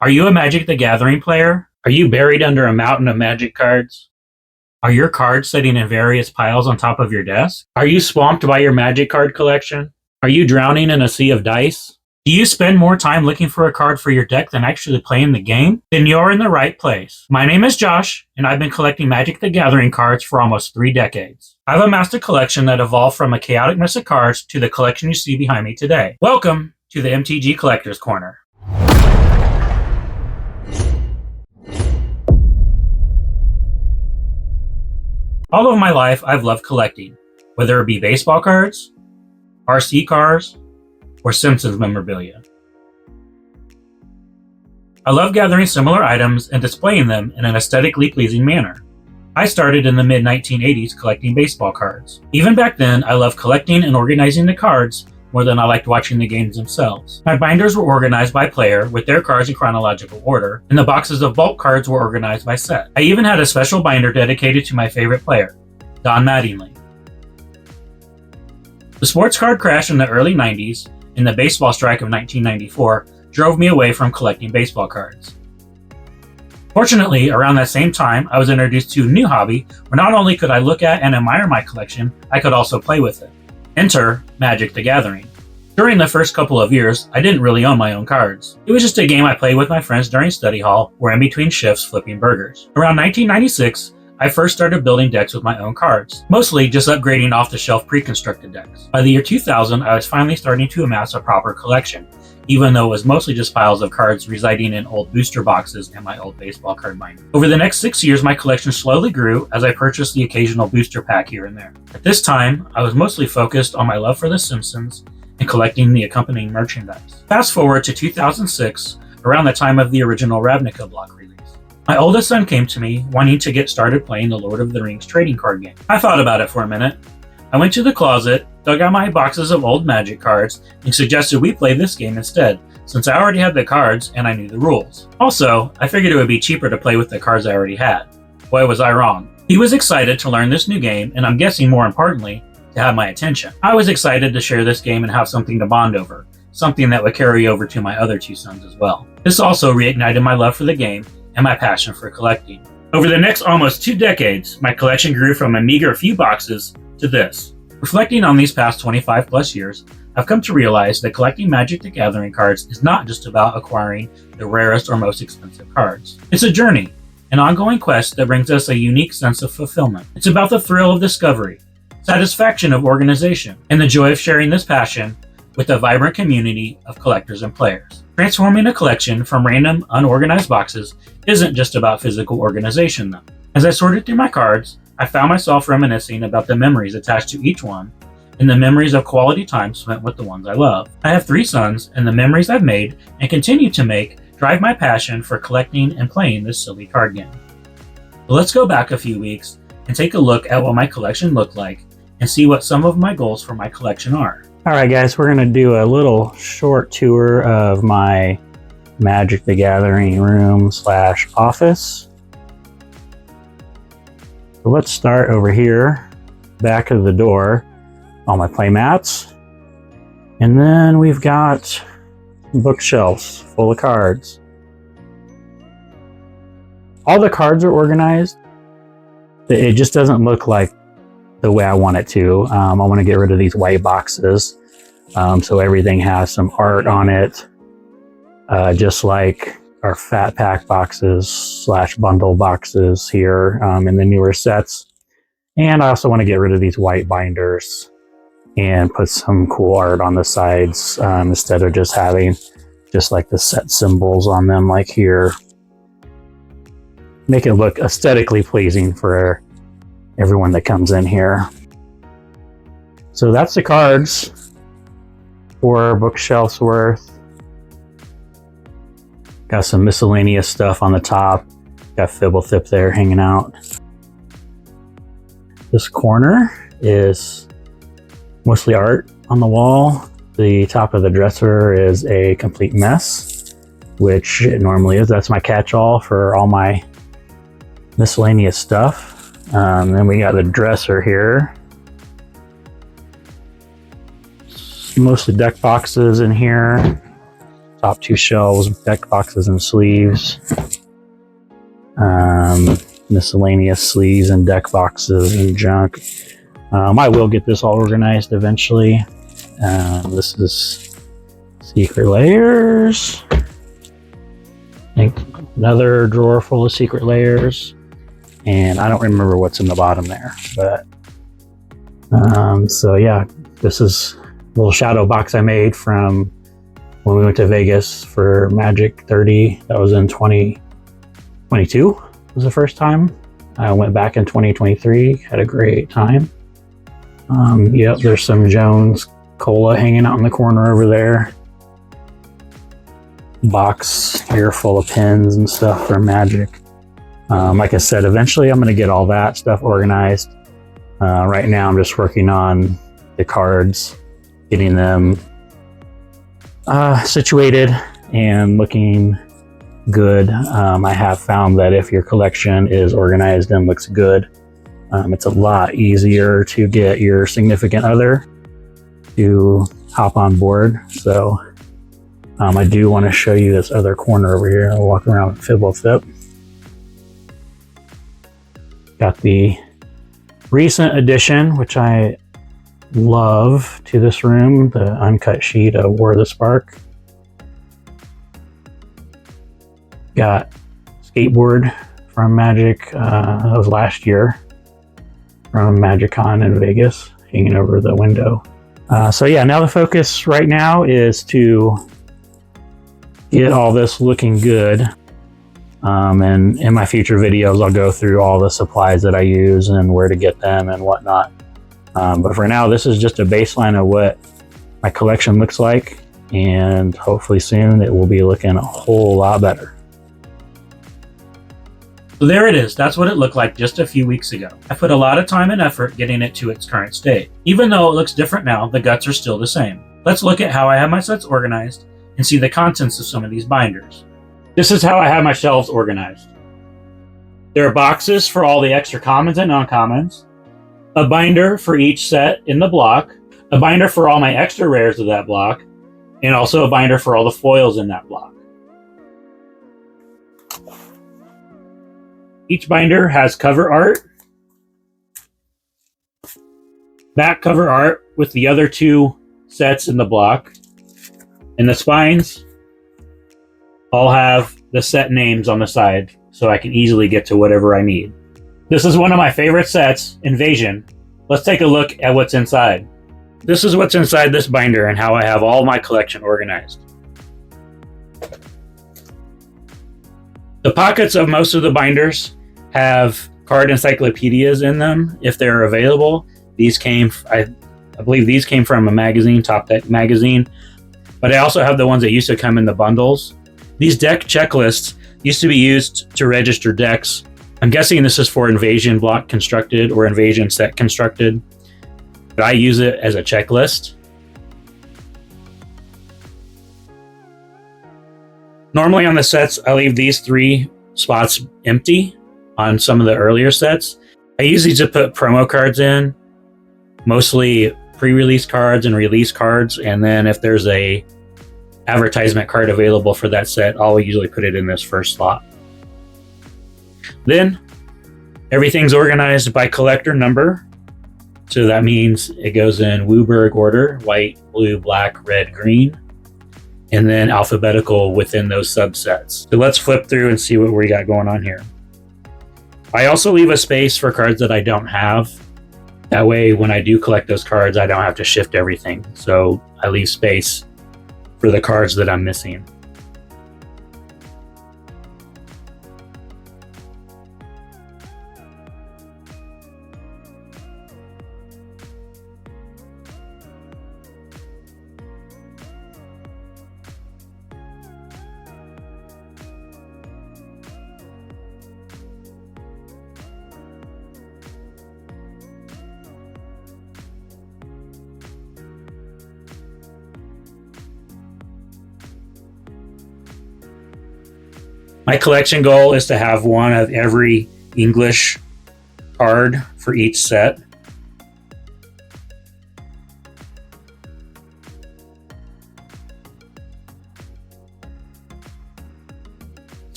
Are you a Magic the Gathering player? Are you buried under a mountain of Magic cards? Are your cards sitting in various piles on top of your desk? Are you swamped by your Magic card collection? Are you drowning in a sea of dice? Do you spend more time looking for a card for your deck than actually playing the game? Then you're in the right place. My name is Josh, and I've been collecting Magic the Gathering cards for almost 3 decades. I've amassed a collection that evolved from a chaotic mess of cards to the collection you see behind me today. Welcome to the MTG Collectors Corner. All of my life, I've loved collecting, whether it be baseball cards, RC cars, or Simpsons memorabilia. I love gathering similar items and displaying them in an aesthetically pleasing manner. I started in the mid-1980s collecting baseball cards. Even back then, I loved collecting and organizing the cards more than I liked watching the games themselves. My binders were organized by player with their cards in chronological order, and the boxes of bulk cards were organized by set. I even had a special binder dedicated to my favorite player, Don Mattingly. The sports card crash in the early 90s and the baseball strike of 1994 drove me away from collecting baseball cards. Fortunately, around that same time, I was introduced to a new hobby where not only could I look at and admire my collection, I could also play with it. Enter Magic the Gathering. During the first couple of years, I didn't really own my own cards. It was just a game I played with my friends during study hall or in between shifts flipping burgers. Around 1996, I first started building decks with my own cards, mostly just upgrading off-the-shelf pre-constructed decks. By the year 2000, I was finally starting to amass a proper collection, even though it was mostly just piles of cards residing in old booster boxes and my old baseball card binder. Over the next 6 years, my collection slowly grew as I purchased the occasional booster pack here and there. At this time, I was mostly focused on my love for The Simpsons and collecting the accompanying merchandise. Fast forward to 2006, around the time of the original Ravnica block release. My oldest son came to me wanting to get started playing the Lord of the Rings trading card game. I thought about it for a minute. I went to the closet, dug out my boxes of old Magic cards, and suggested we play this game instead, since I already had the cards and I knew the rules. Also, I figured it would be cheaper to play with the cards I already had. Boy, was I wrong. He was excited to learn this new game, and I'm guessing more importantly, to have my attention. I was excited to share this game and have something to bond over, something that would carry over to my other 2 sons as well. This also reignited my love for the game and my passion for collecting. Over the next almost 2 decades, my collection grew from a meager few boxes to this. Reflecting on these past 25 plus years, I've come to realize that collecting Magic the Gathering cards is not just about acquiring the rarest or most expensive cards. It's a journey, an ongoing quest that brings us a unique sense of fulfillment. It's about the thrill of discovery, satisfaction of organization, and the joy of sharing this passion with a vibrant community of collectors and players. Transforming a collection from random, unorganized boxes isn't just about physical organization, though. As I sorted through my cards, I found myself reminiscing about the memories attached to each one and the memories of quality time spent with the ones I love. I have 3 sons, and the memories I've made and continue to make drive my passion for collecting and playing this silly card game. But let's go back a few weeks and take a look at what my collection looked like and see what some of my goals for my collection are. Alright guys, we're going to do a little short tour of my Magic the Gathering room / office. So let's start over here, back of the door, all my play mats. And then we've got bookshelves full of cards. All the cards are organized. It just doesn't look like the way I want it to. I want to get rid of these white boxes so everything has some art on it, just like our fat pack boxes / bundle boxes here in the newer sets. And I also want to get rid of these white binders and put some cool art on the sides instead of just having just like the set symbols on them like here. Make it look aesthetically pleasing for everyone that comes in here. So that's the cards, 4 bookshelves worth. Got some miscellaneous stuff on the top. Got Fibblethip there hanging out. This corner is mostly art on the wall. The top of the dresser is a complete mess, which it normally is. That's my catch-all for all my miscellaneous stuff. Then we got the dresser here. Mostly deck boxes in here. top 2 shelves, deck boxes and sleeves. Miscellaneous sleeves and deck boxes and junk. I will get this all organized eventually. This is secret layers. Another drawer full of secret layers. And I don't remember what's in the bottom there, but so yeah, this is a little shadow box I made from when we went to Vegas for Magic 30. That was in 2022 was the first time. I went back in 2023, had a great time. Yep, there's some Jones Cola hanging out in the corner over there. Box here full of pins and stuff for Magic. Like I said, eventually I'm going to get all that stuff organized. Right now I'm just working on the cards, getting them situated and looking good. I have found that if your collection is organized and looks good, it's a lot easier to get your significant other to hop on board. So I do want to show you this other corner over here. I'll walk around with Fibble Fip. Got the recent addition, which I love, to this room, the uncut sheet of War of the Spark. Got skateboard from Magic, that was last year, from MagicCon in Vegas, hanging over the window. So yeah, now the focus right now is to get all this looking good. And in my future videos, I'll go through all the supplies that I use and where to get them and whatnot. But for now, this is just a baseline of what my collection looks like. And hopefully soon it will be looking a whole lot better. So there it is. That's what it looked like just a few weeks ago. I put a lot of time and effort getting it to its current state. Even though it looks different now, the guts are still the same. Let's look at how I have my sets organized and see the contents of some of these binders. This is how I have my shelves organized. There are boxes for all the extra commons and non-commons, a binder for each set in the block, a binder for all my extra rares of that block, and also a binder for all the foils in that block. Each binder has cover art, back cover art with the other 2 sets in the block, and the spines all have the set names on the side so I can easily get to whatever I need. This is one of my favorite sets, Invasion. Let's take a look at what's inside. This is what's inside this binder and how I have all my collection organized. The pockets of most of the binders have card encyclopedias in them if they're available. These came, I believe these came from a magazine, Top Deck magazine, but I also have the ones that used to come in the bundles. These deck checklists used to be used to register decks. I'm guessing this is for Invasion block constructed or Invasion set constructed, but I use it as a checklist. Normally on the sets, I leave these 3 spots empty on some of the earlier sets. I use these to put promo cards in, mostly pre-release cards and release cards, and then if there's a advertisement card available for that set, I'll usually put it in this first slot. Then everything's organized by collector number. So that means it goes in Wooburg order: white, blue, black, red, green, and then alphabetical within those subsets. So let's flip through and see what we got going on here. I also leave a space for cards that I don't have. That way, when I do collect those cards, I don't have to shift everything. So I leave space for the cards that I'm missing. My collection goal is to have one of every English card for each set.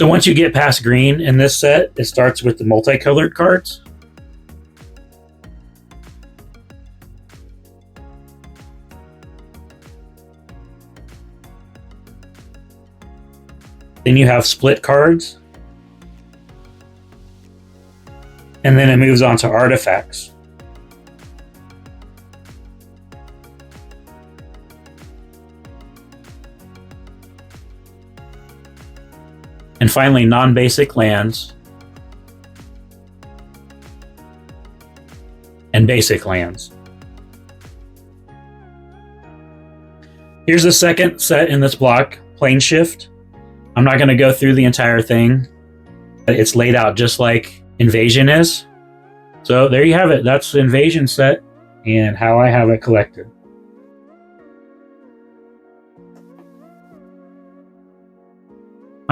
So once you get past green in this set, it starts with the multicolored cards. Then you have split cards. And then it moves on to artifacts. And finally, non-basic lands and basic lands. Here's the second set in this block, Plane Shift. I'm not going to go through the entire thing. It's laid out just like Invasion is. So there you have it. That's the Invasion set and how I have it collected.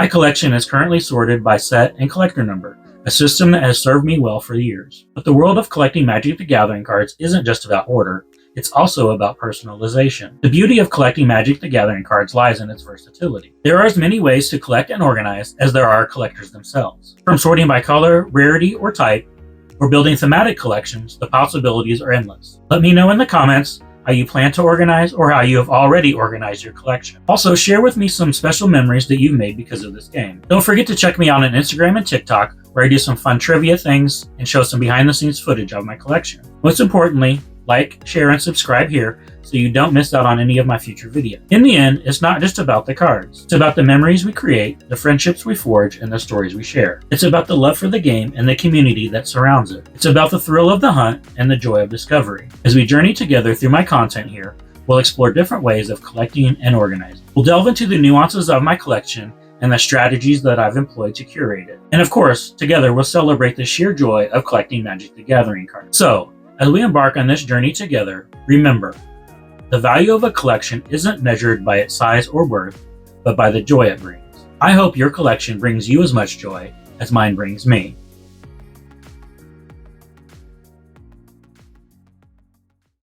My collection is currently sorted by set and collector number, a system that has served me well for years. But the world of collecting Magic the Gathering cards isn't just about order, it's also about personalization. The beauty of collecting Magic the Gathering cards lies in its versatility. There are as many ways to collect and organize as there are collectors themselves. From sorting by color, rarity, or type, or building thematic collections, the possibilities are endless. Let me know in the comments how you plan to organize or how you have already organized your collection. Also, share with me some special memories that you've made because of this game. Don't forget to check me out on Instagram and TikTok, where I do some fun trivia things and show some behind the scenes footage of my collection. Most importantly, like, share, and subscribe here so you don't miss out on any of my future videos. In the end, it's not just about the cards. It's about the memories we create, the friendships we forge, and the stories we share. It's about the love for the game and the community that surrounds it. It's about the thrill of the hunt and the joy of discovery. As we journey together through my content here, we'll explore different ways of collecting and organizing. We'll delve into the nuances of my collection and the strategies that I've employed to curate it. And of course, together we'll celebrate the sheer joy of collecting Magic the Gathering cards. So, as we embark on this journey together, remember, the value of a collection isn't measured by its size or worth, but by the joy it brings. I hope your collection brings you as much joy as mine brings me.